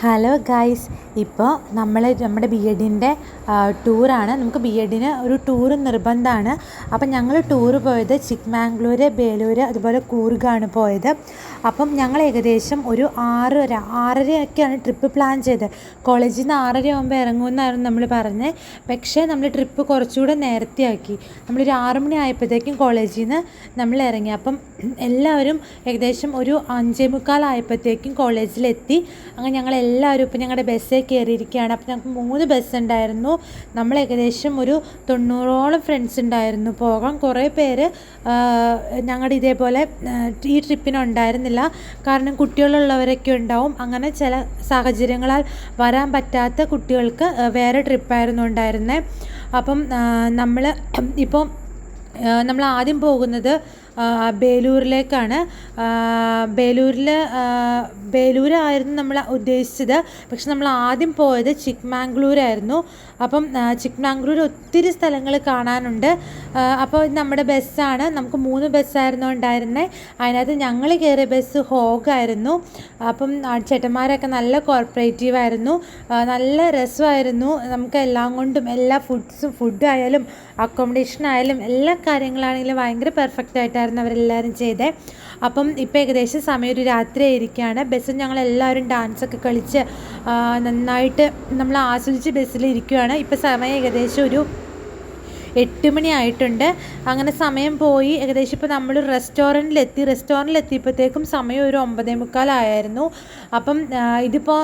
Hello guys, ഇപ്പോൾ നമ്മുടെ B എഡിൻ്റെ ടൂറാണ്. നമുക്ക് ബി എഡിന് ഒരു ടൂറ് നിർബന്ധമാണ്. അപ്പം ഞങ്ങൾ ടൂറ് പോയത് ചിക്ക്മാംഗ്ലൂർ, ബേലൂർ, അതുപോലെ കൂർഗാണ് പോയത്. അപ്പം ഞങ്ങൾ ഏകദേശം ഒരു 6:30 ട്രിപ്പ് പ്ലാൻ ചെയ്തത്. കോളേജിൽ നിന്ന് 6:30 ആകുമ്പോൾ ഇറങ്ങുമെന്നായിരുന്നു നമ്മൾ പറഞ്ഞത്. പക്ഷേ നമ്മൾ ട്രിപ്പ് കുറച്ചുകൂടെ നേരത്തെ ആക്കി. നമ്മളൊരു 6 മണി ആയപ്പോഴത്തേക്കും കോളേജിൽ നിന്ന് നമ്മൾ ഇറങ്ങി. അപ്പം എല്ലാവരും ഏകദേശം ഒരു 5:45 ആയപ്പോഴത്തേക്കും കോളേജിലെത്തി. അങ്ങനെ ഞങ്ങളെല്ലാവരും ഇപ്പം ഞങ്ങളുടെ ബസ്സിൽ കയറിയിരിക്കുകയാണ്. അപ്പം ഞങ്ങൾക്ക് 3 ബസ് ഉണ്ടായിരുന്നു. നമ്മൾ ഏകദേശം ഒരു 90ഓളം ഫ്രണ്ട്സ് ഉണ്ടായിരുന്നു. പോകാൻ കുറേ പേര് ഞങ്ങളുടെ ഇതേപോലെ ഈ ട്രിപ്പിനുണ്ടായിരുന്നില്ല. കാരണം കുട്ടികളുള്ളവരൊക്കെ ഉണ്ടാവും. അങ്ങനെ ചില സാഹചര്യങ്ങളാൽ വരാൻ പറ്റാത്ത കുട്ടികൾക്ക് വേറെ ട്രിപ്പായിരുന്നു ഉണ്ടായിരുന്നത്. അപ്പം നമ്മൾ ആദ്യം പോകുന്നത് ബേലൂരിലേക്കാണ്. ബേലൂരായിരുന്നു നമ്മൾ ഉദ്ദേശിച്ചത്. പക്ഷെ നമ്മൾ ആദ്യം പോയത് ചിക്ക്മാംഗ്ലൂരായിരുന്നു. അപ്പം ചിക്ക്മാംഗ്ലൂർ ഒത്തിരി സ്ഥലങ്ങൾ കാണാനുണ്ട്. അപ്പോൾ നമ്മുടെ ബസ്സാണ്. നമുക്ക് 3 ബസ്സായിരുന്നു ഉണ്ടായിരുന്നത്. അതിനകത്ത് ഞങ്ങൾ കയറിയ ബസ് ഹോഗായിരുന്നു. അപ്പം ചേട്ടന്മാരൊക്കെ നല്ല കോർപ്പറേറ്റീവായിരുന്നു. നല്ല രസമായിരുന്നു. നമുക്ക് എല്ലാം കൊണ്ടും എല്ലാ ഫുഡായാലും അക്കോമഡേഷൻ ആയാലും എല്ലാ കാര്യങ്ങളാണെങ്കിലും ഭയങ്കര പെർഫെക്റ്റ് ആയിട്ടായിരുന്നു അവരെല്ലാവരും ചെയ്തത്. അപ്പം ഇപ്പോൾ ഏകദേശം സമയം ഒരു രാത്രി ആയിരിക്കുകയാണ്. ബസ്സിൽ ഞങ്ങളെല്ലാവരും ഡാൻസൊക്കെ കളിച്ച് നന്നായിട്ട് നമ്മൾ ആസ്വദിച്ച് ബസ്സിൽ ഇരിക്കുകയാണ്. ഇപ്പോൾ സമയം ഏകദേശം ഒരു 8 മണി ആയിട്ടുണ്ട്. അങ്ങനെ സമയം പോയി. ഏകദേശം ഇപ്പോൾ നമ്മൾ റെസ്റ്റോറൻറ്റിലെത്തിയപ്പോഴത്തേക്കും സമയം ഒരു 9:45 ആയിരുന്നു. അപ്പം ഇതിപ്പോൾ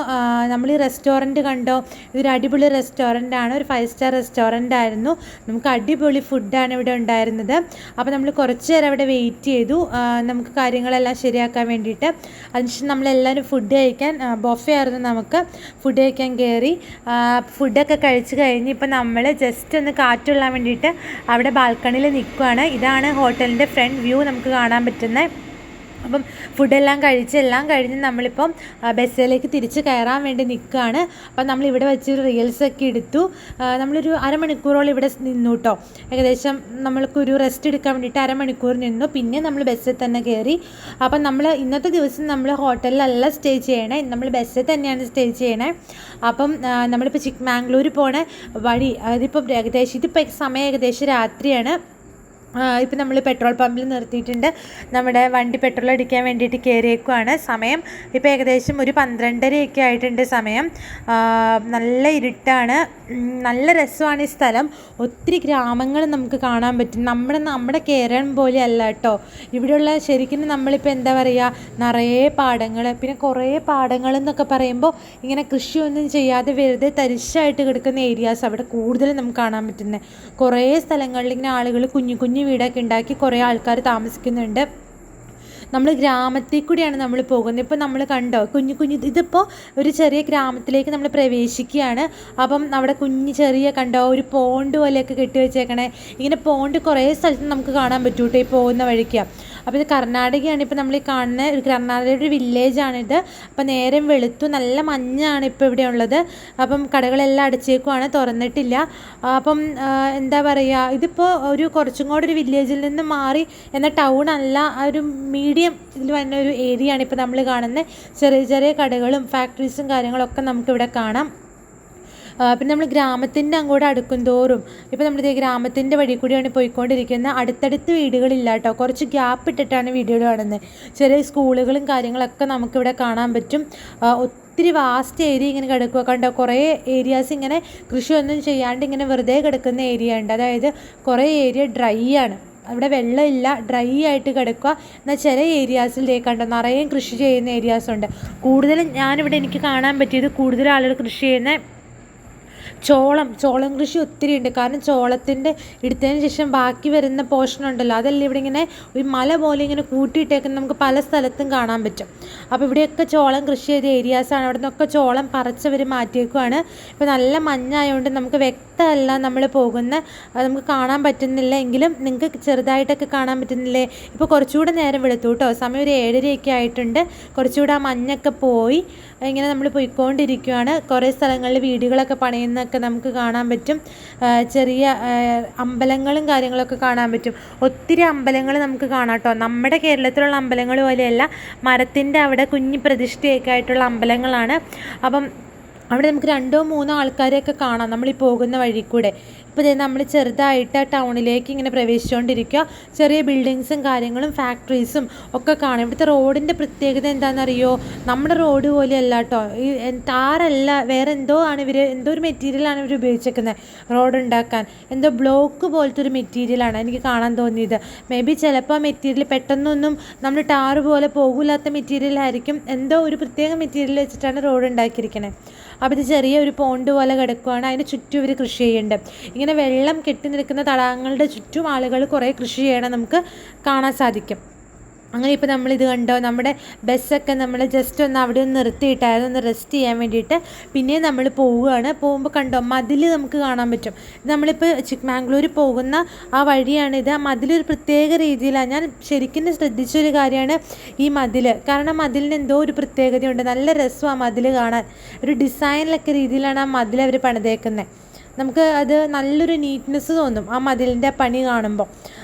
നമ്മൾ ഈ റെസ്റ്റോറൻറ്റ് കണ്ടോ, ഇതൊരു അടിപൊളി റെസ്റ്റോറൻറ്റാണ്. ഒരു 5 സ്റ്റാർ റെസ്റ്റോറൻ്റ് ആയിരുന്നു. നമുക്ക് അടിപൊളി ഫുഡാണ് ഇവിടെ ഉണ്ടായിരുന്നത്. അപ്പോൾ നമ്മൾ കുറച്ച് നേരം അവിടെ വെയിറ്റ് ചെയ്തു, നമുക്ക് കാര്യങ്ങളെല്ലാം ശരിയാക്കാൻ വേണ്ടിയിട്ട്. അതിനുശേഷം നമ്മളെല്ലാവരും ഫുഡ് കഴിക്കാൻ, ബൊഫേ ആയിരുന്നു, നമുക്ക് ഫുഡ് കഴിക്കാൻ കയറി. ഫുഡൊക്കെ കഴിച്ച് കഴിഞ്ഞ് ഇപ്പം നമ്മൾ ജസ്റ്റ് ഒന്ന് കാറ്റുകൊള്ളാൻ വേണ്ടിയിട്ട് അവിടെ ബാൽക്കണിയിൽ നിൽക്കുകയാണ്. ഇതാണ് ഹോട്ടലിൻ്റെ ഫ്രണ്ട് വ്യൂ നമുക്ക് കാണാൻ പറ്റുന്നത്. അപ്പം ഫുഡെല്ലാം കഴിഞ്ഞ് നമ്മളിപ്പം ബസ്സിലേക്ക് തിരിച്ച് കയറാൻ വേണ്ടി നിൽക്കുകയാണ്. അപ്പം നമ്മളിവിടെ വെച്ച് റീൽസൊക്കെ എടുത്തു. നമ്മളൊരു അരമണിക്കൂറോളം ഇവിടെ നിന്നു കേട്ടോ. ഏകദേശം നമ്മൾക്കൊരു റെസ്റ്റ് എടുക്കാൻ വേണ്ടിയിട്ട് അരമണിക്കൂർ നിന്നു. പിന്നെ നമ്മൾ ബസ്സിൽ തന്നെ കയറി. അപ്പം നമ്മൾ ഇന്നത്തെ ദിവസം നമ്മൾ ഹോട്ടലിലല്ല സ്റ്റേ ചെയ്യണേ, നമ്മൾ ബസ്സിൽ തന്നെയാണ് സ്റ്റേ ചെയ്യണേ. അപ്പം നമ്മളിപ്പോൾ ചിക്ക്മാംഗ്ലൂർ പോണ വഴി, അതിപ്പം ഇതിപ്പോൾ സമയം ഏകദേശം രാത്രിയാണ്. ഇപ്പം നമ്മൾ പെട്രോൾ പമ്പിൽ നിർത്തിയിട്ടുണ്ട്. നമ്മുടെ വണ്ടി പെട്രോൾ അടിക്കാൻ വേണ്ടിയിട്ട് കയറിയേക്കുവാണ്. സമയം ഇപ്പോൾ ഏകദേശം ഒരു 12:30 ആയിട്ടുണ്ട് സമയം. നല്ല ഇരുട്ടാണ്. നല്ല രസമാണ് ഈ സ്ഥലം. ഒത്തിരി ഗ്രാമങ്ങൾ നമുക്ക് കാണാൻ പറ്റും. നമ്മുടെ കേരളം പോലെ അല്ല കേട്ടോ. ഇവിടെയുള്ള ശരിക്കും നമ്മളിപ്പോൾ എന്താ പറയുക, നിറയെ പാടങ്ങൾ, പിന്നെ കുറേ പാടങ്ങൾ എന്നൊക്കെ പറയുമ്പോൾ ഇങ്ങനെ കൃഷിയൊന്നും ചെയ്യാതെ വെറുതെ തരിശായിട്ട് കിടക്കുന്ന ഏരിയാസ് അവിടെ കൂടുതലും നമുക്ക് കാണാൻ പറ്റുന്നത്. കുറേ സ്ഥലങ്ങളിൽ ഇങ്ങനെ ആളുകൾ കുഞ്ഞു വീടൊക്കെ ഉണ്ടാക്കി കുറേ ആൾക്കാർ താമസിക്കുന്നുണ്ട്. നമ്മൾ ഗ്രാമത്തിൽ കൂടിയാണ് നമ്മൾ പോകുന്നത്. ഇപ്പോൾ നമ്മൾ കണ്ടോ ഇതിപ്പോൾ ഒരു ചെറിയ ഗ്രാമത്തിലേക്ക് നമ്മൾ പ്രവേശിക്കുകയാണ്. അപ്പം അവിടെ ചെറിയ കണ്ടോ ഒരു പോണ്ട് പോലെയൊക്കെ കെട്ടി വെച്ചേക്കണേ. ഇങ്ങനെ പോണ്ട് കുറേ സ്ഥലത്ത് നമുക്ക് കാണാൻ പറ്റും കേട്ടോ ഈ പോകുന്ന വഴിക്ക്. അപ്പോൾ ഇത് കർണാടകയാണ്. ഇപ്പോൾ നമ്മൾ ഈ കാണുന്ന ഒരു കർണാടകയുടെ ഒരു വില്ലേജാണിത്. അപ്പോൾ നേരം വെളുത്തു, നല്ല മഞ്ഞാണ് ഇപ്പോൾ ഇവിടെ ഉള്ളത്. അപ്പം കടകളെല്ലാം അടച്ചേക്കുവാണ്, തുറന്നിട്ടില്ല. അപ്പം എന്താ പറയുക, ഇതിപ്പോൾ കുറച്ചും കൂടെ ഒരു വില്ലേജിൽ നിന്ന് മാറി എന്ന ടൗൺ അല്ല, ഒരു മീഡിയം ഇതിൽ വരുന്ന ഒരു ഏരിയ ആണ് ഇപ്പോൾ നമ്മൾ കാണുന്നത്. ചെറിയ കടകളും ഫാക്ടറീസും കാര്യങ്ങളൊക്കെ നമുക്കിവിടെ കാണാം. പിന്നെ നമ്മൾ ഗ്രാമത്തിൻ്റെ അങ്ങോട്ട് അടുക്കും തോറും ഇപ്പോൾ നമ്മളിത് ഗ്രാമത്തിൻ്റെ വഴി കൂടിയാണ് പോയിക്കൊണ്ടിരിക്കുന്നത്. അടുത്തടുത്ത് വീടുകളില്ല കേട്ടോ, കുറച്ച് ഗ്യാപ്പ് ഇട്ടിട്ടാണ് വീടുകൾ കാണുന്നത്. ചെറിയ സ്കൂളുകളും കാര്യങ്ങളൊക്കെ നമുക്കിവിടെ കാണാൻ പറ്റും. ഒത്തിരി വാസ്റ്റ് ഏരിയ ഇങ്ങനെ കിടക്കുക കണ്ടോ. കുറേ ഏരിയാസ് ഇങ്ങനെ കൃഷിയൊന്നും ചെയ്യാണ്ട് ഇങ്ങനെ വെറുതെ കിടക്കുന്ന ഏരിയ ഉണ്ട്. അതായത് കുറേ ഏരിയ ഡ്രൈ ആണ്, അവിടെ വെള്ളമില്ല, ഡ്രൈ ആയിട്ട് കിടക്കുക. എന്നാൽ ചില ഏരിയാസിലേക്ക് കണ്ടോ നിറയെ കൃഷി ചെയ്യുന്ന ഏരിയാസുണ്ട്. കൂടുതലും എനിക്ക് കാണാൻ പറ്റിയത് കൂടുതൽ ആളുകൾ കൃഷി ചെയ്യുന്ന ചോളം കൃഷി ഒത്തിരി ഉണ്ട്. കാരണം ചോളത്തിൻ്റെ എടുത്തതിന് ശേഷം ബാക്കി വരുന്ന പോർഷൻ ഉണ്ടല്ലോ, അതെല്ലാം ഇവിടെ ഇങ്ങനെ ഒരു മല പോലെ ഇങ്ങനെ കൂട്ടിയിട്ടേക്കുന്നത് നമുക്ക് പല സ്ഥലത്തും കാണാൻ പറ്റും. അപ്പോൾ ഇവിടെയൊക്കെ ചോളം കൃഷി ചെയ്ത ഏരിയാസാണ്. അവിടെ നിന്നൊക്കെ ചോളം പറിച്ചവർ മാറ്റിയേക്കുവാണ്. ഇപ്പോൾ നല്ല മഞ്ഞായതുകൊണ്ട് നമുക്ക് മൊത്തമല്ല നമ്മൾ പോകുന്ന, നമുക്ക് കാണാൻ പറ്റുന്നില്ല എങ്കിലും നിങ്ങൾക്ക് ചെറുതായിട്ടൊക്കെ കാണാൻ പറ്റുന്നില്ലേ. ഇപ്പോൾ കുറച്ചുകൂടെ നേരം വെളുത്തു കേട്ടോ, സമയം ഒരു 7:30 ആയിട്ടുണ്ട്. കുറച്ചുകൂടെ ആ മഞ്ഞൊക്കെ പോയി ഇങ്ങനെ നമ്മൾ പോയിക്കൊണ്ടിരിക്കുകയാണ്. കുറേ സ്ഥലങ്ങളിൽ വീടുകളൊക്കെ പണിയുന്നതൊക്കെ നമുക്ക് കാണാൻ പറ്റും. ചെറിയ അമ്പലങ്ങളും കാര്യങ്ങളൊക്കെ കാണാൻ പറ്റും. ഒത്തിരി അമ്പലങ്ങൾ നമുക്ക് കാണാം കേട്ടോ. നമ്മുടെ കേരളത്തിലുള്ള അമ്പലങ്ങൾ പോലെയല്ല, മരത്തിൻ്റെ അവിടെ കുഞ്ഞു പ്രതിഷ്ഠയൊക്കെ ആയിട്ടുള്ള അമ്പലങ്ങളാണ്. അപ്പം അവിടെ നമുക്ക് 2-3 ആൾക്കാരെയൊക്കെ കാണാം നമ്മൾ ഈ പോകുന്ന വഴി കൂടെ. ഇപ്പോൾ നമ്മൾ ചെറുതായിട്ട് ടൗണിലേക്ക് ഇങ്ങനെ പ്രവേശിച്ചുകൊണ്ടിരിക്കുക. ചെറിയ ബിൽഡിങ്സും കാര്യങ്ങളും ഫാക്ടറീസും ഒക്കെ കാണാം. ഇവിടുത്തെ റോഡിൻ്റെ പ്രത്യേകത എന്താണെന്നറിയോ? നമ്മുടെ റോഡ് പോലെയല്ല കേട്ടോ. ഈ ടാറല്ല, വേറെ എന്തോ ആണ് എന്തോ ഒരു മെറ്റീരിയലാണ് ഇവർ ഉപയോഗിച്ചേക്കുന്നത് റോഡ് ഉണ്ടാക്കാൻ. എന്തോ ബ്ലോക്ക് പോലത്തെ ഒരു മെറ്റീരിയലാണ് എനിക്ക് കാണാൻ തോന്നിയത്. മേ ബി ചിലപ്പോൾ ആ മെറ്റീരിയൽ പെട്ടെന്നൊന്നും നമ്മൾ ടാറ് പോലെ പോകില്ലാത്ത മെറ്റീരിയലായിരിക്കും. എന്തോ ഒരു പ്രത്യേക മെറ്റീരിയൽ വെച്ചിട്ടാണ് റോഡ് ഉണ്ടാക്കിയിരിക്കുന്നത്. അപ്പോൾ ഇത് ചെറിയ ഒരു പോണ്ട് പോലെ കിടക്കുകയാണ്. അതിന് ചുറ്റും ഇവർ കൃഷി ചെയ്യുന്നുണ്ട്. ഇങ്ങനെ വെള്ളം കെട്ടി നിൽക്കുന്ന തടാകങ്ങളുടെ ചുറ്റും ആളുകൾ കുറേ കൃഷി ചെയ്യണം നമുക്ക് കാണാൻ സാധിക്കും. അങ്ങനെ ഇപ്പോൾ നമ്മളിത് കണ്ടോ, നമ്മുടെ ബസ്സൊക്കെ നമ്മൾ ജസ്റ്റ് ഒന്ന് അവിടെ ഒന്ന് നിർത്തിയിട്ടായിരുന്നു, ഒന്ന് റെസ്റ്റ് ചെയ്യാൻ വേണ്ടിയിട്ട്. പിന്നെ നമ്മൾ പോവുകയാണ്. പോകുമ്പോൾ കണ്ടോ മതിൽ നമുക്ക് കാണാൻ പറ്റും. നമ്മളിപ്പോൾ ചിക്ക്മാംഗ്ലൂർ പോകുന്ന ആ വഴിയാണിത്. ആ മതിലൊരു പ്രത്യേക രീതിയിലാണ്. ഞാൻ ശരിക്കും ശ്രദ്ധിച്ചൊരു കാര്യമാണ് ഈ മതിൽ. കാരണം മതിലിന് എന്തോ ഒരു പ്രത്യേകതയുണ്ട്. നല്ല രസമാണ് മതിൽ കാണാൻ. ഒരു ഡിസൈനിലൊക്കെ രീതിയിലാണ് ആ മതിൽ അവർ പണിതേക്കുന്നത്. നമുക്ക് അത് നല്ലൊരു നീറ്റ്നെസ് തോന്നും ആ മതിലിൻ്റെ പണി കാണുമ്പോൾ.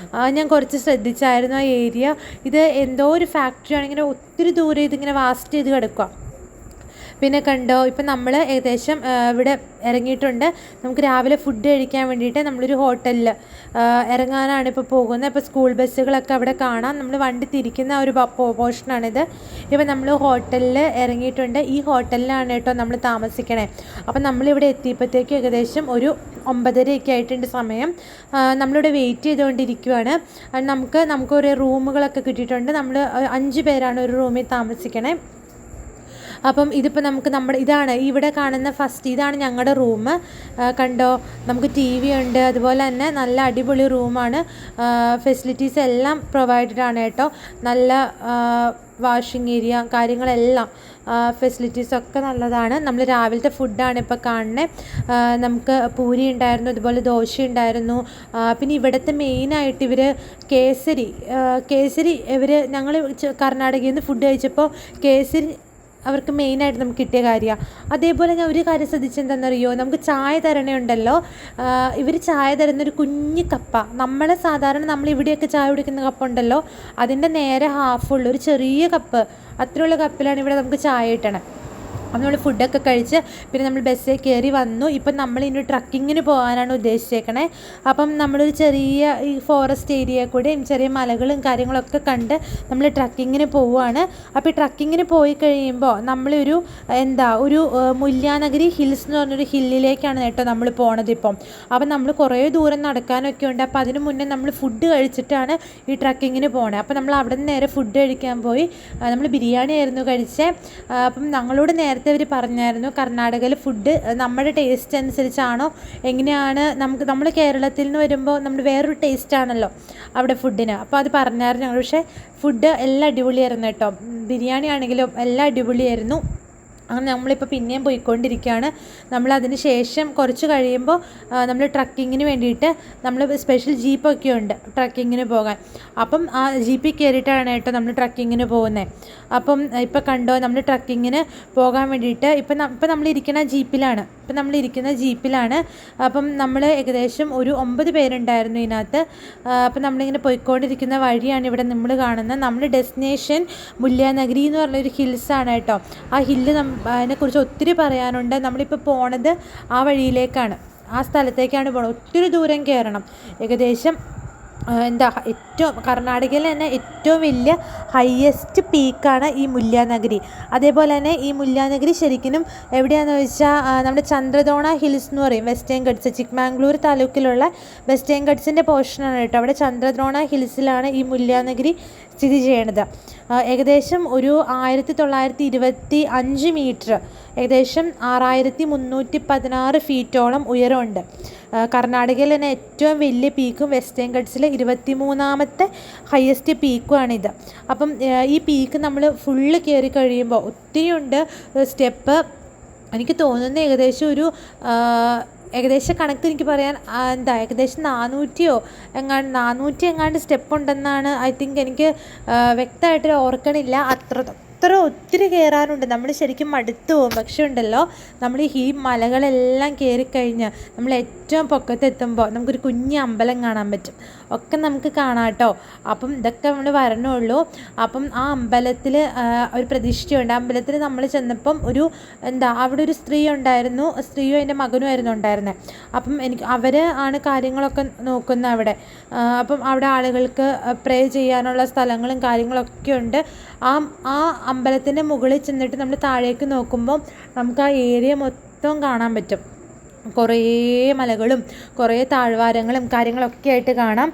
ഞാൻ കുറച്ച് ശ്രദ്ധിച്ചായിരുന്നു ആ ഏരിയ. ഇത് എന്തോ ഒരു ഫാക്ടറിയാണ്. ഇങ്ങനെ ഒത്തിരി ദൂരെ ഇതിങ്ങനെ വാസ്റ്റ് ചെയ്ത് കിടക്കുക. പിന്നെ കണ്ടോ, ഇപ്പം നമ്മൾ ഏകദേശം ഇവിടെ ഇറങ്ങിയിട്ടുണ്ട്. നമുക്ക് രാവിലെ ഫുഡ് കഴിക്കാൻ വേണ്ടിയിട്ട് നമ്മളൊരു ഹോട്ടലിൽ ഇറങ്ങാനാണ് ഇപ്പോൾ പോകുന്നത്. ഇപ്പോൾ സ്കൂൾ ബസ്സുകളൊക്കെ അവിടെ കാണാം. നമ്മൾ വണ്ടി തിരിക്കുന്ന ഒരു പോർഷനാണിത്. ഇപ്പം നമ്മൾ ഹോട്ടലിൽ ഇറങ്ങിയിട്ടുണ്ട്. ഈ ഹോട്ടലിലാണ് കേട്ടോ നമ്മൾ താമസിക്കണേ. അപ്പം നമ്മളിവിടെ എത്തിയപ്പോഴത്തേക്കും ഏകദേശം ഒരു 9:30 ആയിട്ടുണ്ട് സമയം. നമ്മളിവിടെ വെയിറ്റ് ചെയ്തുകൊണ്ടിരിക്കുകയാണ്. നമുക്ക് ഒരു റൂമുകളൊക്കെ കിട്ടിയിട്ടുണ്ട്. നമ്മൾ 5 പേരാണ് ഒരു റൂമിൽ താമസിക്കണേ. അപ്പം ഇതിപ്പോൾ ഇതാണ് ഇവിടെ കാണുന്ന ഇതാണ് ഞങ്ങളുടെ റൂം. കണ്ടോ, നമുക്ക് TV ഉണ്ട്. അതുപോലെ തന്നെ നല്ല അടിപൊളി റൂമാണ്. ഫെസിലിറ്റീസ് എല്ലാം പ്രൊവൈഡഡ് ആണ് കേട്ടോ. നല്ല വാഷിംഗ് ഏരിയ കാര്യങ്ങളെല്ലാം ഫെസിലിറ്റീസൊക്കെ നല്ലതാണ്. നമ്മൾ രാവിലത്തെ ഫുഡാണ് ഇപ്പോൾ കാണുന്നത്. നമുക്ക് പൂരി ഉണ്ടായിരുന്നു, അതുപോലെ ദോശ ഉണ്ടായിരുന്നു. പിന്നെ ഇവിടുത്തെ മെയിനായിട്ട് ഇവർ കേസരി ഞങ്ങൾ കർണാടകയിൽ നിന്ന് ഫുഡ് കഴിച്ചപ്പോൾ കേസരി അവർക്ക് മെയിനായിട്ട് നമുക്ക് കിട്ടിയ കാര്യമാണ്. അതേപോലെ ഞാൻ ഒരു കാര്യം ശ്രദ്ധിച്ചെന്താണെന്നറിയോ, നമുക്ക് ചായ തരണയുണ്ടല്ലോ, ഇവർ ചായ തരുന്നൊരു കുഞ്ഞു കപ്പ. നമ്മൾ ഇവിടെയൊക്കെ ചായ കുടിക്കുന്ന കപ്പുണ്ടല്ലോ, അതിൻ്റെ നേരെ ഹാഫുള്ള ഒരു ചെറിയ കപ്പ്, അത്രയുള്ള കപ്പിലാണ് ഇവിടെ നമുക്ക് ചായ കിട്ടണത്. അപ്പോൾ നമ്മൾ ഫുഡൊക്കെ കഴിച്ച് പിന്നെ നമ്മൾ ബസ്സിൽ കയറി വന്നു. ഇപ്പം നമ്മളിനി ട്രക്കിങ്ങിന് പോകാനാണ് ഉദ്ദേശിച്ചേക്കണേ. അപ്പം നമ്മളൊരു ചെറിയ ഈ ഫോറസ്റ്റ് ഏരിയ കൂടെയും ചെറിയ മലകളും കാര്യങ്ങളൊക്കെ കണ്ട് നമ്മൾ ട്രക്കിങ്ങിന് പോവുകയാണ്. അപ്പോൾ ഈ ട്രക്കിങ്ങിന് പോയി കഴിയുമ്പോൾ നമ്മളൊരു മുല്യാനഗിരി ഹിൽസ് എന്ന് പറഞ്ഞൊരു ഹില്ലിലേക്കാണ് കേട്ടോ നമ്മൾ പോണത് ഇപ്പം. അപ്പം നമ്മൾ കുറേ ദൂരം നടക്കാനൊക്കെ ഉണ്ട്. അപ്പോൾ അതിന് മുന്നേ നമ്മൾ ഫുഡ് കഴിച്ചിട്ടാണ് ഈ ട്രക്കിങ്ങിന് പോകണത്. അപ്പോൾ നമ്മൾ അവിടെ നിന്ന് നേരെ ഫുഡ് കഴിക്കാൻ പോയി. നമ്മൾ ബിരിയാണി ആയിരുന്നു കഴിച്ചത്. അപ്പം ഞങ്ങളോട് നേരത്തെ അവർ പറഞ്ഞായിരുന്നു കർണാടകയിൽ ഫുഡ് നമ്മുടെ ടേസ്റ്റ് അനുസരിച്ചാണോ എങ്ങനെയാണ്, നമ്മൾ കേരളത്തിൽ നിന്ന് വരുമ്പോൾ നമ്മൾ വേറൊരു ടേസ്റ്റാണല്ലോ അവിടെ ഫുഡിന്. അപ്പോൾ അത് പറഞ്ഞായിരുന്നു ഞങ്ങൾ. പക്ഷേ ഫുഡ് എല്ലാം അടിപൊളിയായിരുന്നു കേട്ടോ. ബിരിയാണി ആണെങ്കിലും എല്ലാം അടിപൊളിയായിരുന്നു. അങ്ങനെ നമ്മളിപ്പോൾ പിന്നെയും പോയിക്കൊണ്ടിരിക്കുകയാണ്. നമ്മളതിന് ശേഷം കുറച്ച് കഴിയുമ്പോൾ നമ്മൾ ട്രക്കിങ്ങിന് വേണ്ടിയിട്ട് നമ്മൾ സ്പെഷ്യൽ ജീപ്പൊക്കെ ഉണ്ട് ട്രക്കിങ്ങിന് പോകാൻ. അപ്പം ആ ജീപ്പിൽ കയറിയിട്ടാണ് കേട്ടോ നമ്മൾ ട്രക്കിങ്ങിന് പോകുന്നത്. അപ്പം ഇപ്പോൾ കണ്ടോ, നമ്മൾ ട്രക്കിങ്ങിന് പോകാൻ വേണ്ടിയിട്ട് ഇപ്പം നമ്മളിരിക്കുന്ന ജീപ്പിലാണ്. അപ്പം നമ്മൾ ഏകദേശം ഒരു 9 പേരുണ്ടായിരുന്നു ഇതിനകത്ത്. അപ്പം നമ്മളിങ്ങനെ പോയിക്കൊണ്ടിരിക്കുന്ന വഴിയാണ് ഇവിടെ നമ്മൾ കാണുന്നത്. നമ്മുടെ ഡെസ്റ്റിനേഷൻ മുല്യാനഗിരി എന്ന് പറഞ്ഞൊരു ഹിൽസാണ് കേട്ടോ. ആ ഹില്ല് അതിനെക്കുറിച്ച് ഒത്തിരി പറയാനുണ്ട്. നമ്മളിപ്പോൾ പോണത് ആ വഴിയിലേക്കാണ്, ആ സ്ഥലത്തേക്കാണ് പോണത്. ഒത്തിരി ദൂരം കയറണം. ഏകദേശം കർണാടകയിൽ തന്നെ ഏറ്റവും വലിയ ഹയസ്റ്റ് പീക്കാണ് ഈ മുല്യാനഗിരി. അതേപോലെ തന്നെ ഈ മുല്യാനഗിരി ശരിക്കും എവിടെയാണെന്ന് വെച്ചാൽ നമ്മുടെ ചന്ദ്രദ്രോണ ഹിൽസ് എന്ന് പറയും, വെസ്റ്റേൺ ഗഡ്സ്, ചിക്ക്മാംഗ്ലൂർ താലൂക്കിലുള്ള വെസ്റ്റേൺ ഗഡ്സിൻ്റെ പോർഷനാണ് കേട്ടോ. അവിടെ ചന്ദ്രദ്രോണ ഹിൽസിലാണ് ഈ മുല്യാനഗിരി സ്ഥിതി ചെയ്യണത്. ഏകദേശം ഒരു 1925 മീറ്റർ, ഏകദേശം 6316 ഫീറ്റോളം ഉയരമുണ്ട്. കർണാടകയിൽ തന്നെ ഏറ്റവും വലിയ പീക്കും വെസ്റ്റേൺ ഗഡ്സിലെ 23ാമത്തെ ഹയസ്റ്റ് പീക്കുമാണിത്. അപ്പം ഈ പീക്ക് നമ്മൾ ഫുള്ള് കയറി കഴിയുമ്പോൾ ഒത്തിരി ഉണ്ട് സ്റ്റെപ്പ്. എനിക്ക് തോന്നുന്നത് ഏകദേശം ഒരു ഏകദേശം കണക്ക് എനിക്ക് പറയാൻ ഏകദേശം 400 എങ്ങാണ്ട് സ്റ്റെപ്പ് ഉണ്ടെന്നാണ് ഐ തിങ്ക്. എനിക്ക് വ്യക്തമായിട്ട് ഓർക്കണില്ല. അത്ര ഒത്തിരി കയറാനുണ്ട്. നമ്മൾ ശരിക്കും മടുത്തു പോകും. പക്ഷേ ഉണ്ടല്ലോ, നമ്മൾ ഈ മലകളെല്ലാം കയറിക്കഴിഞ്ഞ് നമ്മൾ ഏറ്റവും പൊക്കത്തെത്തുമ്പോൾ നമുക്കൊരു കുഞ്ഞ് അമ്പലം കാണാൻ പറ്റും. ഒക്കെ നമുക്ക് കാണാം കേട്ടോ. അപ്പം ഇതൊക്കെ നമ്മൾ വരണുള്ളൂ. അപ്പം ആ അമ്പലത്തിൽ ഒരു പ്രതിഷ്ഠയുണ്ട്. അമ്പലത്തിൽ നമ്മൾ ചെന്നപ്പം അവിടെ ഒരു സ്ത്രീ ഉണ്ടായിരുന്നു. സ്ത്രീയും അതിൻ്റെ മകനുമായിരുന്നു ഉണ്ടായിരുന്നത്. അപ്പം അവർ ആണ് കാര്യങ്ങളൊക്കെ നോക്കുന്നത് അവിടെ. അപ്പം അവിടെ ആളുകൾക്ക് പ്രേ ചെയ്യാനുള്ള സ്ഥലങ്ങളും കാര്യങ്ങളൊക്കെ ഉണ്ട്. ആ അമ്പലത്തിൻ്റെ മുകളിൽ ചെന്നിട്ട് നമ്മൾ താഴേക്ക് നോക്കുമ്പോൾ നമുക്ക് ആ ഏരിയ മൊത്തം കാണാൻ പറ്റും. കുറേ മലകളും കുറേ താഴ്വാരങ്ങളും കാര്യങ്ങളൊക്കെ ആയിട്ട് കാണാം.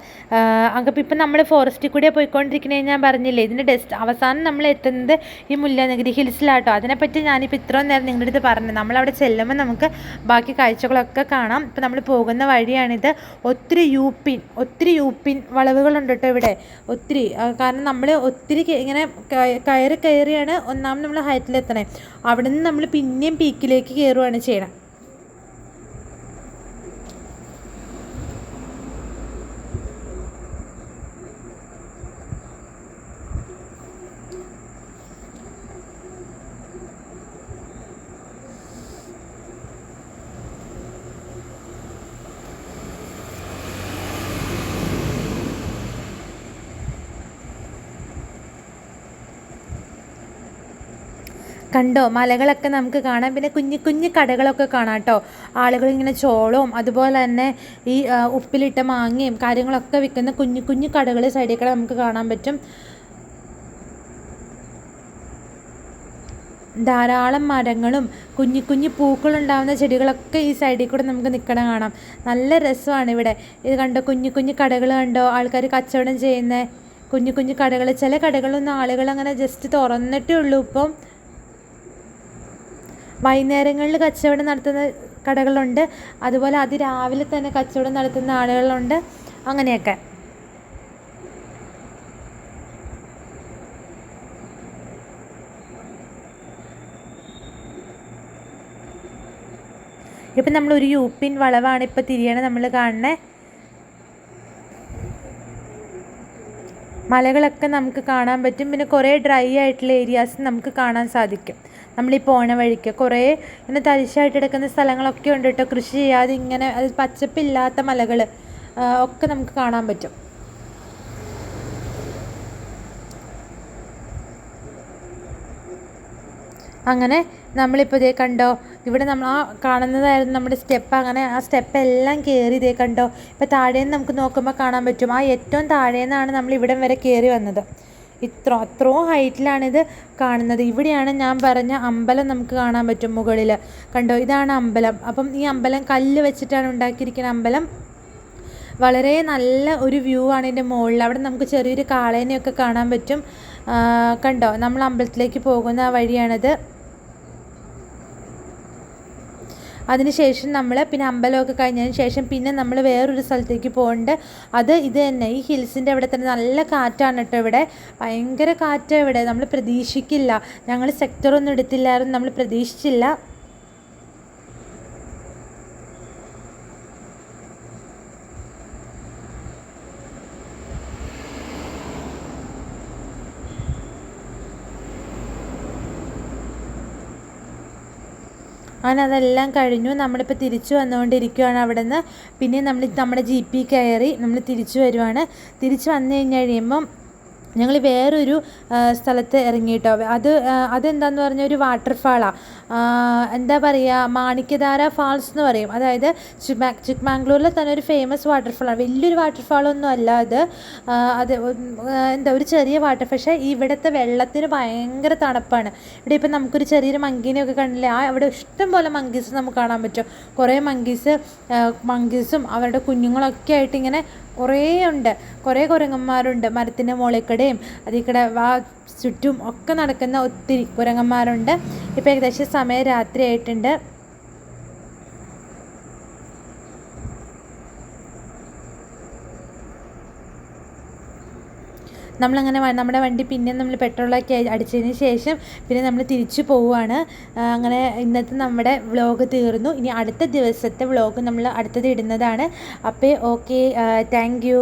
അപ്പം ഇപ്പം നമ്മൾ ഫോറസ്റ്റിൽ കൂടെ പോയിക്കൊണ്ടിരിക്കണേ ഞാൻ പറഞ്ഞില്ലേ. ഇതിൻ്റെ അവസാനം നമ്മൾ എത്തുന്നത് ഈ മുല്ലനഗിരി ഹിൽസിലാട്ടോ. അതിനെപ്പറ്റി ഞാനിപ്പോൾ ഇത്രയും നേരം നിങ്ങളുടെ അടുത്ത് പറഞ്ഞു. നമ്മളവിടെ ചെല്ലുമ്പോൾ നമുക്ക് ബാക്കി കാഴ്ചകളൊക്കെ കാണാം. ഇപ്പം നമ്മൾ പോകുന്ന വഴിയാണിത്. ഒത്തിരി യൂപ്പിൻ വളവുകളുണ്ട് കേട്ടോ ഇവിടെ. ഒത്തിരി, കാരണം നമ്മൾ ഒത്തിരി ഇങ്ങനെ കയറിയാണ് ഒന്നാമത് നമ്മൾ ഹൈറ്റിലെത്തണേ. അവിടെ നിന്ന് നമ്മൾ പിന്നെയും പീക്കിലേക്ക് കയറുകയാണ് ചെയ്യണം. കണ്ടോ, മലകളൊക്കെ നമുക്ക് കാണാം. പിന്നെ കുഞ്ഞു കടകളൊക്കെ കാണാം കേട്ടോ. ആളുകളിങ്ങനെ ചോളവും അതുപോലെ തന്നെ ഈ ഉപ്പിലിട്ട മാങ്ങയും കാര്യങ്ങളൊക്കെ വിൽക്കുന്ന കുഞ്ഞു കടകൾ സൈഡിൽ കൂടെ നമുക്ക് കാണാൻ പറ്റും. ധാരാളം മരങ്ങളും കുഞ്ഞു പൂക്കളുണ്ടാകുന്ന ചെടികളൊക്കെ ഈ സൈഡിൽ കൂടെ നമുക്ക് നിൽക്കണ കാണാം. നല്ല രസമാണ് ഇവിടെ. ഇത് കണ്ടോ, കുഞ്ഞു കടകൾ കണ്ടോ, ആൾക്കാർ കച്ചവടം ചെയ്യുന്ന കുഞ്ഞു കടകൾ. ചില കടകളൊന്നും ആളുകൾ അങ്ങനെ ജസ്റ്റ് തുറന്നിട്ടേ ഉള്ളൂ. ഇപ്പം വൈകുന്നേരങ്ങളിൽ കച്ചവടം നടത്തുന്ന കടകളുണ്ട്. അതുപോലെ അതിരാവിലെ തന്നെ കച്ചവടം നടത്തുന്ന ആളുകളുണ്ട്. അങ്ങനെയൊക്കെ. ഇപ്പം നമ്മളൊരു യൂപ്പിൻ വളവാണ് ഇപ്പോൾ തിരിയണ നമ്മൾ കാണണേ. മലകളൊക്കെ നമുക്ക് കാണാൻ പറ്റും. പിന്നെ കുറേ ഡ്രൈ ആയിട്ടുള്ള ഏരിയാസ് നമുക്ക് കാണാൻ സാധിക്കും. നമ്മളീ പോണ വഴിക്ക് കുറേ ഇങ്ങനെ തരിശായിട്ട് കിടക്കുന്ന സ്ഥലങ്ങളൊക്കെ ഉണ്ട് കേട്ടോ. കൃഷി ചെയ്യാതെ ഇങ്ങനെ അത് പച്ചപ്പില്ലാത്ത മലകൾ ഒക്കെ നമുക്ക് കാണാൻ പറ്റും. അങ്ങനെ നമ്മളിപ്പോൾ ഇതേ കണ്ടോ, ഇവിടെ നമ്മൾ ആ കാണുന്നതായിരുന്നു നമ്മുടെ സ്റ്റെപ്പ്. അങ്ങനെ ആ സ്റ്റെപ്പ് എല്ലാം കയറി ഇതേ കണ്ടോ. ഇപ്പോൾ താഴേന്ന് നമുക്ക് നോക്കുമ്പോൾ കാണാൻ പറ്റും. ആ ഏറ്റവും താഴേന്നാണ് നമ്മൾ ഇവിടം വരെ കയറി വന്നത്. അത്രയും ഹൈറ്റിലാണിത് കാണുന്നത്. ഇവിടെയാണ് ഞാൻ പറഞ്ഞ അമ്പലം നമുക്ക് കാണാൻ പറ്റും മുകളിൽ. കണ്ടോ, ഇതാണ് അമ്പലം. അപ്പം ഈ അമ്പലം കല്ല് വെച്ചിട്ടാണ് ഉണ്ടാക്കിയിരിക്കുന്ന അമ്പലം. വളരെ നല്ല ഒരു വ്യൂ ആണ് ഇതിൻ്റെ മുകളിൽ. അവിടെ നമുക്ക് ചെറിയൊരു കാളേനെയൊക്കെ കാണാൻ പറ്റും. കണ്ടോ, നമ്മൾ അമ്പലത്തിലേക്ക് പോകുന്ന വഴിയാണിത്. അതിനുശേഷം നമ്മൾ പിന്നെ അമ്പലമൊക്കെ കഴിഞ്ഞതിന് ശേഷം പിന്നെ നമ്മൾ വേറൊരു സ്ഥലത്തേക്ക് പോകുന്നുണ്ട്. ഇത് തന്നെ ഈ ഹിൽസിൻ്റെ അവിടെ തന്നെ നല്ല കാറ്റാണ് കേട്ടോ. ഇവിടെ ഭയങ്കര കാറ്റാണ് ഇവിടെ. നമ്മൾ പ്രതീക്ഷിക്കില്ല. ഞങ്ങൾ സെക്ടറൊന്നും എടുത്തില്ലായിരുന്നു, നമ്മൾ പ്രതീക്ഷിച്ചില്ല. അങ്ങനെ അതെല്ലാം കഴിഞ്ഞു. നമ്മളിപ്പോൾ തിരിച്ചു വന്നുകൊണ്ടിരിക്കുകയാണ് അവിടെ നിന്ന്. പിന്നെ നമ്മുടെ ജീപ്പിൽ കയറി നമ്മൾ തിരിച്ചു വരുവാണ്. തിരിച്ചു വന്നു കഴിയുമ്പം ഞങ്ങൾ വേറൊരു സ്ഥലത്ത് ഇറങ്ങി കേട്ടോ. അതെന്താണെന്ന് പറഞ്ഞാൽ ഒരു വാട്ടർഫാളാണ്. എന്താ പറയുക, മാണിക്യധാര ഫാൾസ് എന്ന് പറയും. അതായത് ചിക്ക്മാംഗ്ലൂരിലെ തന്നെ ഒരു ഫേമസ് വാട്ടർഫാളാണ്. വലിയൊരു വാട്ടർഫാളൊന്നും അല്ല അത് ഒരു ചെറിയ വാട്ടർഫാൾ. പക്ഷേ ഇവിടുത്തെ വെള്ളത്തിന് ഭയങ്കര തണുപ്പാണ്. ഇവിടെ ഇപ്പം നമുക്കൊരു ചെറിയൊരു മങ്കീനെയൊക്കെ കണ്ടില്ലേ, അവിടെ ഇഷ്ടം പോലെ മങ്കീസ് നമുക്ക് കാണാൻ പറ്റും. കുറേ മങ്കീസും അവരുടെ കുഞ്ഞുങ്ങളൊക്കെ ആയിട്ട് ഇങ്ങനെ കുറേ ഉണ്ട്. കുറേ കുരങ്ങന്മാരുണ്ട്. മരത്തിൻ്റെ മുകളിൽക്കടയും അതിൽക്കടെ ചുറ്റും ഒക്കെ നടക്കുന്ന ഒത്തിരി കുരങ്ങന്മാരുണ്ട്. ഇപ്പോൾ ഏകദേശം സമയം രാത്രി ആയിട്ടുണ്ട്. നമ്മളങ്ങനെ നമ്മുടെ വണ്ടി പിന്നെ നമ്മൾ പെട്രോളൊക്കെ അടിച്ചതിന് ശേഷം പിന്നെ നമ്മൾ തിരിച്ചു പോവുകയാണ്. അങ്ങനെ ഇന്നത്തെ നമ്മുടെ വ്ളോഗ് തീർന്നു. ഇനി അടുത്ത ദിവസത്തെ വ്ളോഗ് നമ്മൾ അടുത്തത് ഇടുന്നതാണ്. അപ്പോൾ ഓക്കെ, താങ്ക് യു.